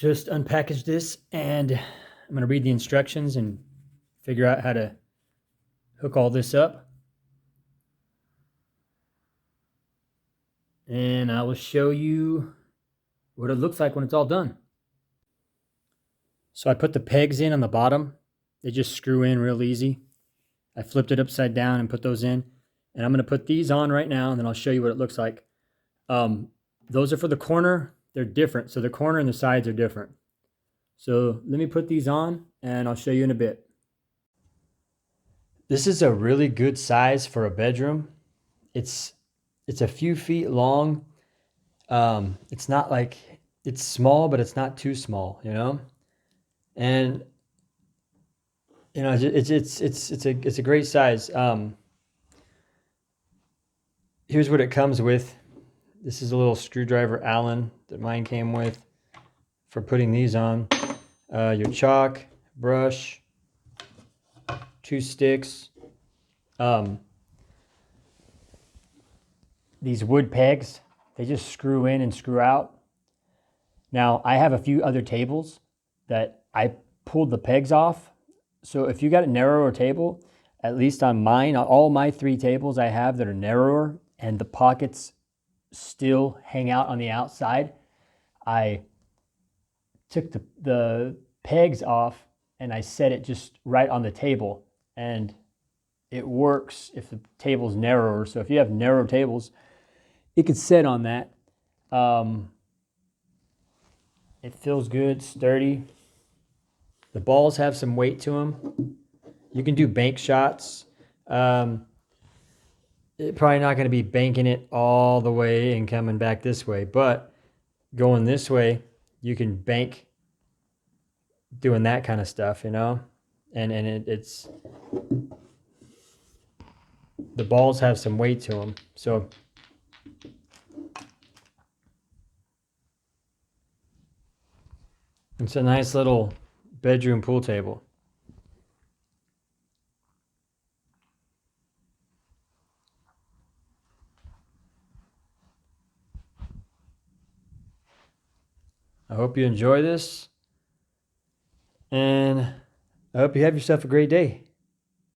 just unpackaged this and I'm going to read the instructions and figure out how to hook all this up. And I will show you what it looks like when it's all done. So I put the pegs in on the bottom. They just screw in real easy. I flipped it upside down and put those in. And I'm going to put these on right now, and then I'll show you what it looks like. Those are for the corner. They're different. So the corner and the sides are different. So let me put these on, and I'll show you in a bit. This is a really good size for a bedroom. It's a few feet long. It's not like, it's small, but it's not too small, you know? And you know, it's a great size. Here's what it comes with. This is a little screwdriver Allen that mine came with for putting these on. Your chalk, brush, 2 sticks. These wood pegs, they just screw in and screw out. Now, I have a few other tables that I pulled the pegs off. So if you got a narrower table, at least on mine, all my 3 tables I have that are narrower and the pockets still hang out on the outside, I took the pegs off and I set it just right on the table, and it works if the table's narrower. So if you have narrow tables, it could sit on that. It feels good, sturdy. The balls have some weight to them. You can do bank shots. Probably not going to be banking it all the way and coming back this way, but going this way, you can bank doing that kind of stuff, you know? And it's the balls have some weight to them. So it's a nice little bedroom pool table. I hope you enjoy this, and I hope you have yourself a great day.